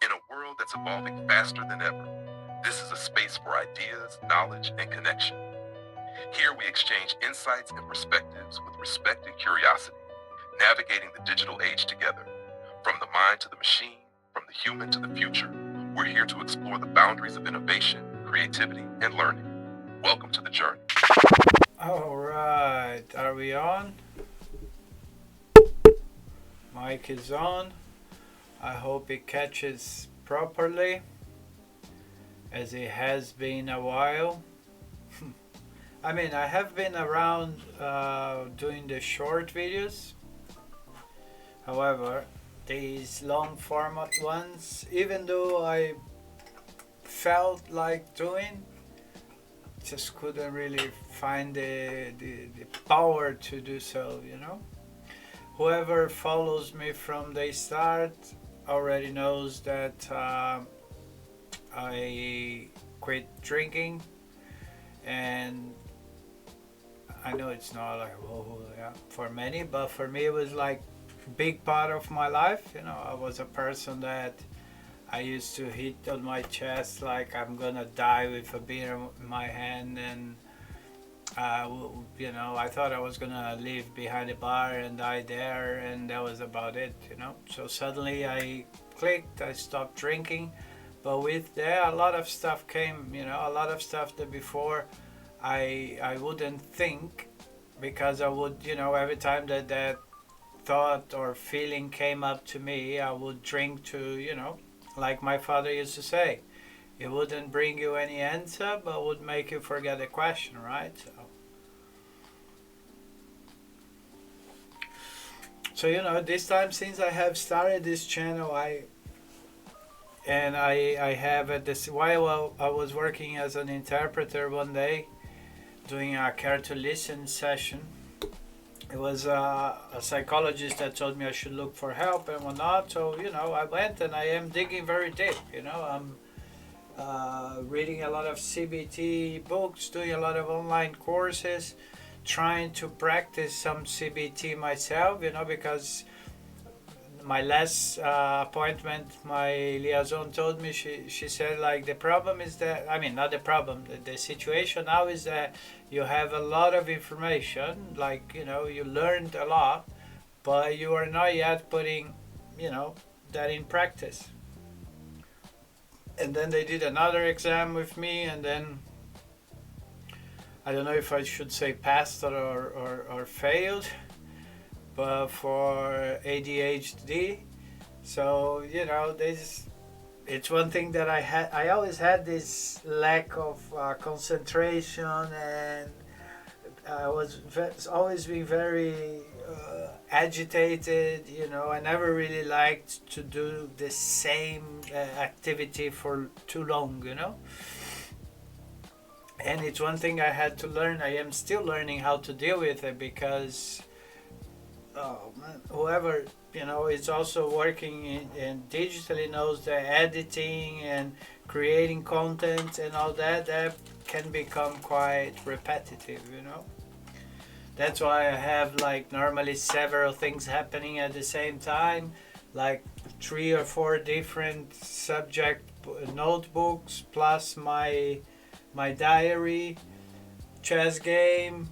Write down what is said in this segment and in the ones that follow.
In a world that's evolving faster than ever, this is a space for ideas, knowledge, and connection. Here we exchange insights and perspectives with respect and curiosity, navigating the digital age together. From the mind to the machine, from the human to the future, we're here to explore the boundaries of innovation, creativity, and learning. Welcome to the journey. All right, are we on? Mic is on. I hope it catches properly, as it has been a while. I have been around doing the short videos. However, these long format ones, even though I felt like doing, just couldn't really find the power to do so, Whoever follows me from the start already knows that I quit drinking, and I know it's not like whoa, yeah, for many, but for me it was like big part of my life. I was a person that I used to hit on my chest like I'm gonna die with a beer in my hand, and I thought I was gonna live behind a bar and die there, and that was about it. So suddenly I clicked, I stopped drinking, but with that a lot of stuff came, a lot of stuff that before I wouldn't think, because I would, every time that thought or feeling came up to me, I would drink to, like my father used to say, it wouldn't bring you any answer, but would make you forget the question, right? So this time since I have started this channel, I have at this while I was working as an interpreter one day, doing a care to listen session. It was a psychologist that told me I should look for help and whatnot. So I went and I am digging very deep. I'm reading a lot of CBT books, doing a lot of online courses, trying to practice some CBT myself. Because my last appointment, my liaison told me, she said, like, the problem is that, not the problem, the situation now is that you have a lot of information, like, you learned a lot, but you are not yet putting, that in practice. And then they did another exam with me, and then I don't know if I should say passed or failed, but for ADHD. So it's one thing that I always had this lack of concentration, and I was always been very agitated. I never really liked to do the same activity for too long. And it's one thing I had to learn. I am still learning how to deal with it, because oh man, whoever is also working in digitally knows that editing and creating content and all that can become quite repetitive. That's why I have, like, normally several things happening at the same time, like 3 or 4 different subject notebooks, plus my diary, chess game,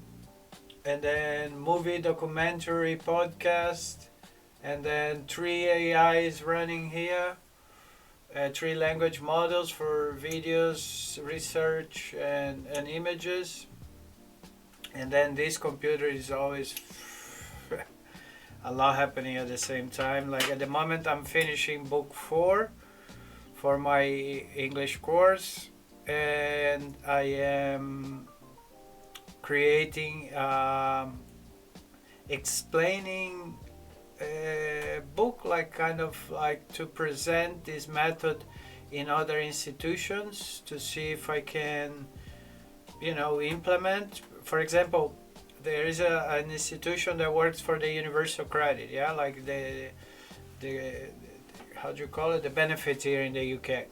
and then movie, documentary, podcast, and then 3 AIs running here, 3 language models for videos, research, and images. And then this computer is always a lot happening at the same time. Like, at the moment I'm finishing book 4 for my English course, and I am creating, explaining a book, like, kind of like to present this method in other institutions, to see if I can implement. For example, there is an institution that works for the universal credit, yeah, like the how do you call it, the benefits here in the UK.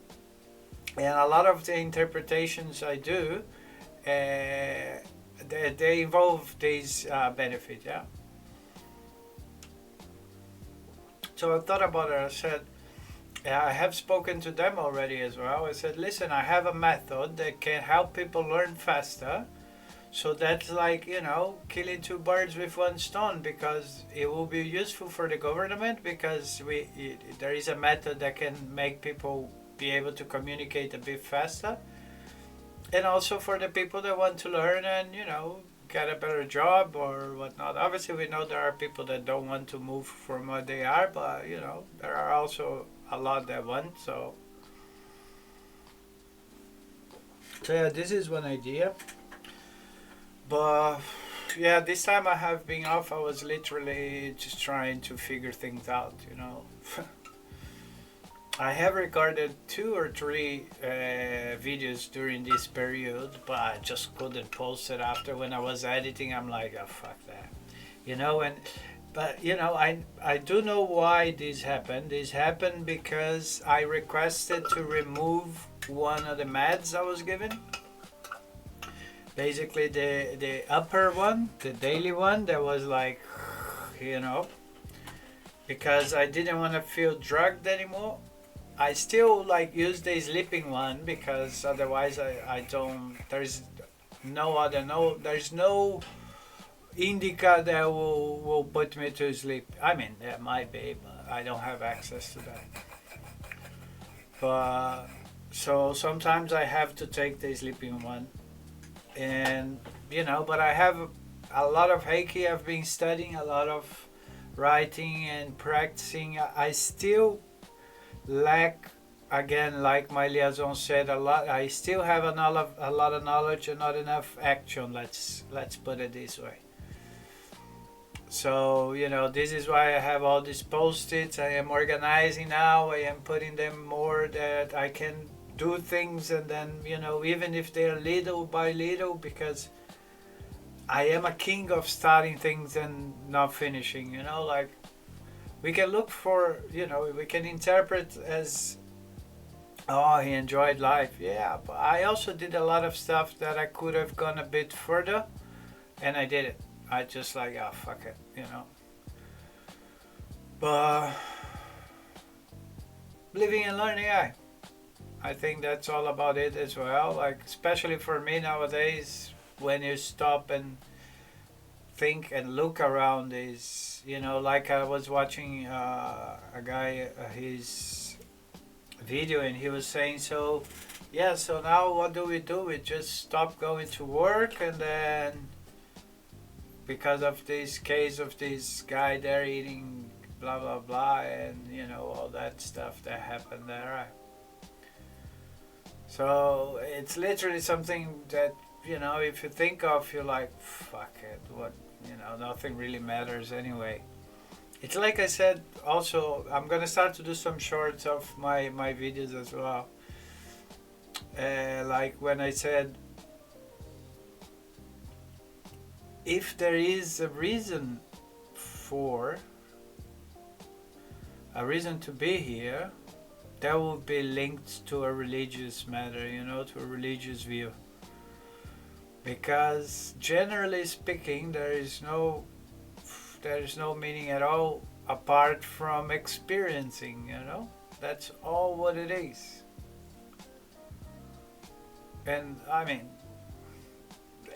And a lot of the interpretations I do, they involve these benefits, yeah. So I thought about it. I said, I have spoken to them already as well. I said, listen, I have a method that can help people learn faster. So that's like, killing two birds with one stone, because it will be useful for the government, because there is a method that can make people be able to communicate a bit faster. And also for the people that want to learn and, get a better job or whatnot. Obviously, we know there are people that don't want to move from where they are, but, there are also a lot that want. So yeah, this is one idea. But yeah, this time I have been off. I was literally just trying to figure things out. I have recorded 2 or 3 videos during this period, but I just couldn't post it after. When I was editing, I'm like, oh, fuck that. I do know why this happened. This happened because I requested to remove one of the meds I was given. Basically, the upper one, the daily one, that was like, because I didn't want to feel drugged anymore. I still use the sleeping one, because otherwise I don't. There's no indica that will put me to sleep. I mean, there might be, but I don't have access to that. But so sometimes I have to take the sleeping one, and but I have a lot of Heike. I've been studying a lot of writing and practicing. I still lack, again, like my liaison said, a lot. I still have a lot of knowledge and not enough action. Let's put it this way. So this is why I have all these post-its. I am organizing now. I am putting them more that I can do things, and then even if they're little by little, because I am a king of starting things and not finishing. We can look for, we can interpret as, oh, he enjoyed life. Yeah, but I also did a lot of stuff that I could have gone a bit further, and I did it. I just oh, fuck it. But living and learning, I think that's all about it as well. Especially for me nowadays, when you stop and think and look around, is I was watching a guy, his video, and he was saying, so now what do? We just stop going to work, and then because of this case of this guy there eating blah blah blah, and all that stuff that happened there, right? So it's literally something that if you think of, you're like, fuck it, what, nothing really matters anyway. It's like I said, also, I'm gonna start to do some shorts of my videos as well. Like when I said, if there is a reason to be here, that will be linked to a religious matter, to a religious view. Because generally speaking, there is no meaning at all apart from experiencing. That's all what it is. And I mean,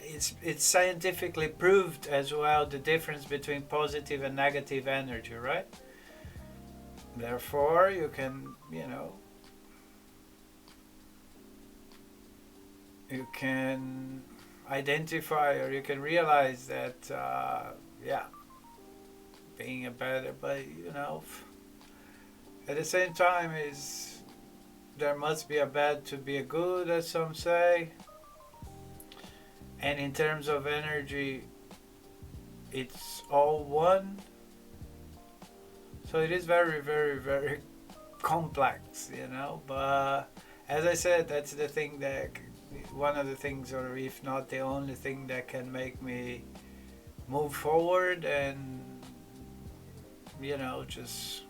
it's scientifically proved as well, the difference between positive and negative energy, right? Therefore, you can, you can identify, or you can realize that, being a better, but at the same time, is there must be a bad to be a good, as some say. And in terms of energy, it's all one. So it is very, very, very complex, But as I said, that's the thing that, one of the things, or if not the only thing, that can make me move forward and, just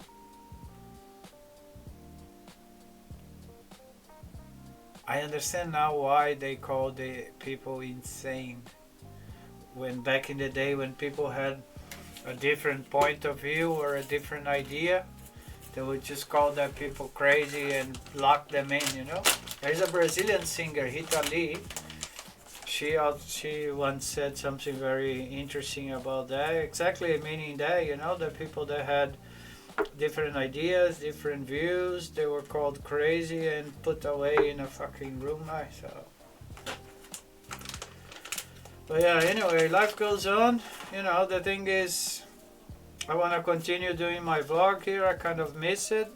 I understand now why they call the people insane. When back in the day, when people had a different point of view or a different idea, They would just call that people crazy and lock them in, you know. There's a Brazilian singer, Rita Lee. She once said something very interesting about that. Exactly meaning that, you know, the people that had different ideas, different views, they were called crazy and put away in a fucking room. So, but yeah, anyway, life goes on. You know, the thing is, I want to continue doing my vlog here. I kind of miss it.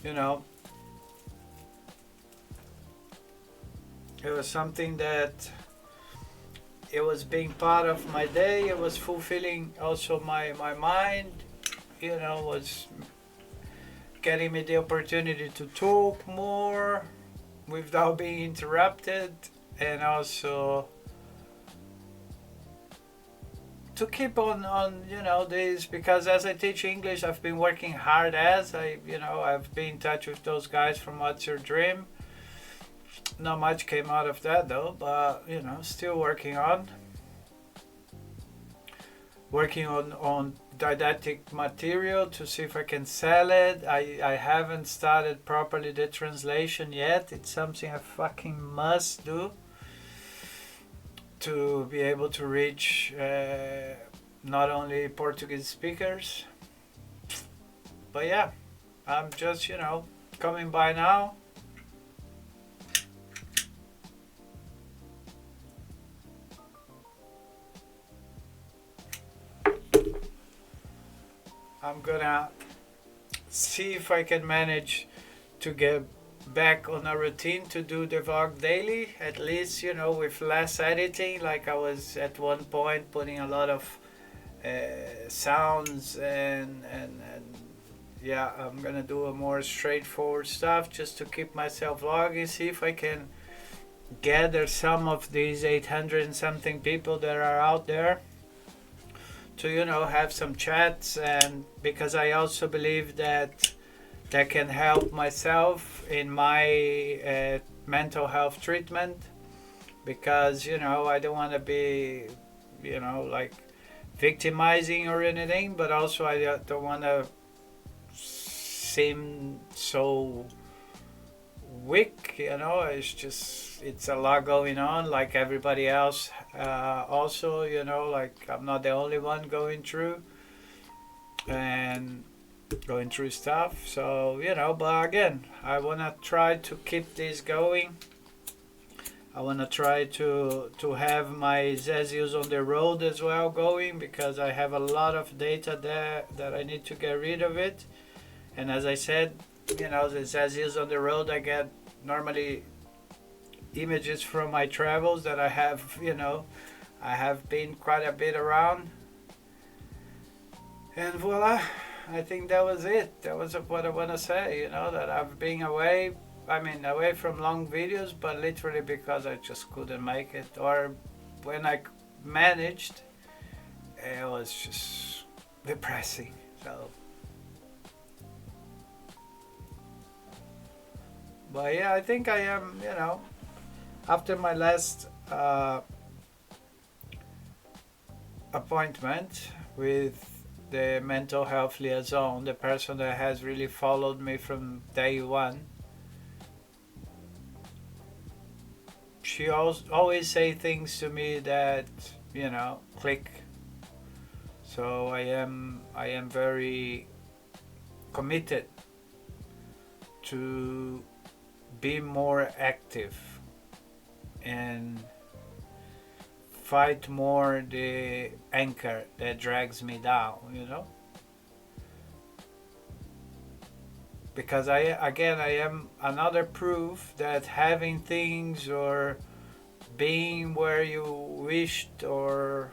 You know, it was something that it was being part of my day. It was fulfilling also my mind. You know, was getting me the opportunity to talk more without being interrupted, and also to keep on you know this, because as I teach English, I've been working hard. As I've been in touch with those guys from What's Your Dream. Not much came out of that though, but you know, still working on didactic material to see if I can sell it. I haven't started properly the translation yet. It's something I fucking must do to be able to reach not only Portuguese speakers, but yeah, I'm just, you know, coming by now. I'm gonna see if I can manage to get back on a routine to do the vlog daily, at least, you know, with less editing. Like I was at one point putting a lot of sounds and yeah, I'm gonna do a more straightforward stuff just to keep myself vlogging. See if I can gather some of these 800 and something people that are out there to, you know, have some chats. And because I also believe that can help myself in my mental health treatment, because, you know, I don't want to be, you know, like victimizing or anything, but also I don't want to seem so weak, you know. It's a lot going on, like everybody else also, you know, like I'm not the only one going through stuff. So, you know, but again, I want to try to keep this going. I want to try to have my Zeus on the road as well going, because I have a lot of data there that I need to get rid of it. And as I said, you know, the Zeus on the road, I get normally images from my travels that I have, you know, I have been quite a bit around. And voila, I think that was it. That was what I want to say, you know, that I've been away. I mean, away from long videos, but literally because I just couldn't make it. Or when I managed, it was just depressing. So, but yeah, I think I am, you know, after my last appointment with the mental health liaison, the person that has really followed me from day one, she always say things to me that, you know, click. So I am very committed to be more active and fight more the anchor that drags me down, you know. Because I am another proof that having things or being where you wished or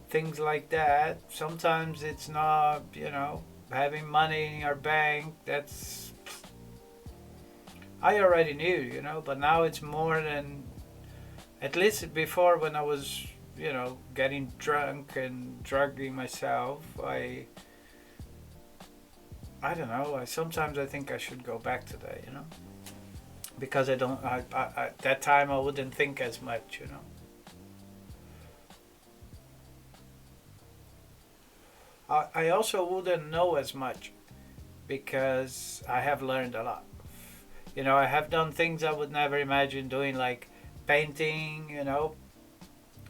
things like that, sometimes it's not, you know, having money in your bank. That's, I already knew, you know, but now it's more than, at least before, when I was, you know, getting drunk and drugging myself, I don't know. Sometimes I think I should go back to that, you know, because I don't. At that time I wouldn't think as much, you know. I also wouldn't know as much because I have learned a lot. I have done things I would never imagine doing, like painting.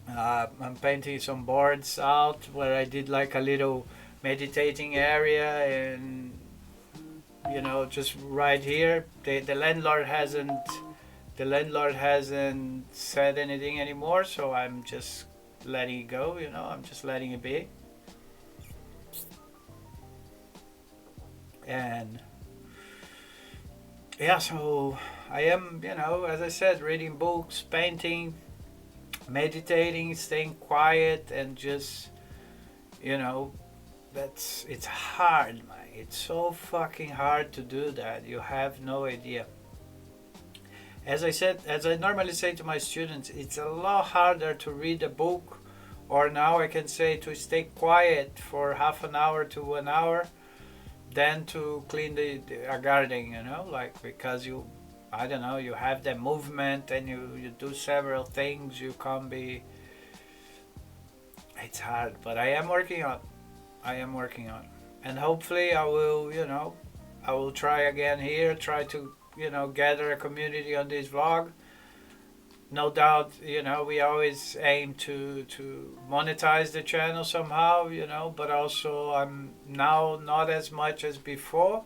I'm painting some boards out where I did like a little meditating area, and just right here. The landlord hasn't said anything anymore, so I'm just letting it go. I'm just letting it be. And yeah, so I am, as I said, reading books, painting, meditating, staying quiet, and just, you know, it's hard, man. It's so fucking hard to do that. You have no idea. As I normally say to my students, it's a lot harder to read a book, or now I can say to stay quiet for half an hour to 1 hour than to clean a garden, like, because I don't know, you have the movement and you do several things. You can't be, it's hard, but I am working on, and hopefully I will try again here, try to, gather a community on this vlog. No doubt, we always aim to monetize the channel somehow, but also I'm now not as much as before.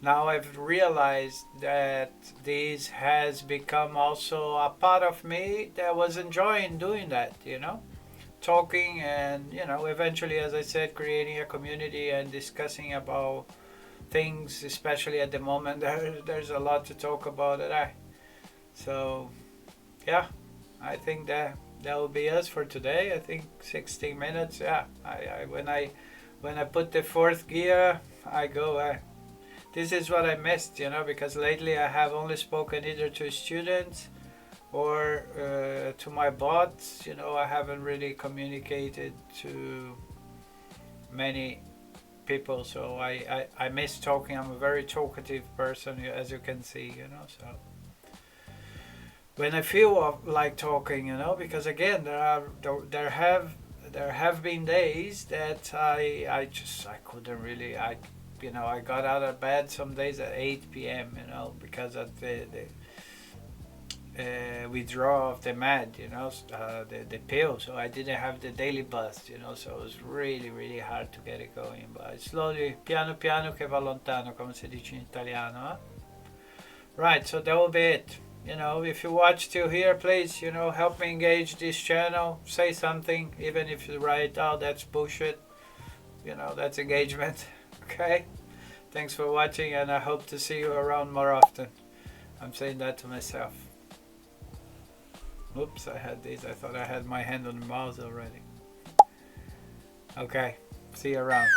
Now I've realized that this has become also a part of me that was enjoying doing that, talking and, eventually, as I said, creating a community and discussing about things, especially at the moment. There's a lot to talk about that. So yeah, I think that will be us for today. I think 16 minutes. Yeah, when I put the fourth gear, I go. This is what I missed, because lately I have only spoken either to students or to my bots. I haven't really communicated to many people, so I miss talking. I'm a very talkative person, as you can see, so when I feel like talking, because again, there have been days that I couldn't really. I got out of bed some days at 8 p.m. Because of the withdrawal of the med, the pill. So I didn't have the daily bust, so it was really, really hard to get it going. But slowly, piano piano che va lontano, come si dice in italiano. Right, so that will be it. If you watch till here, please, help me engage this channel. Say something, even if you write, oh, that's bullshit. That's engagement. Okay? Thanks for watching, and I hope to see you around more often. I'm saying that to myself. Oops, I thought I had my hand on the mouse already. Okay, see you around.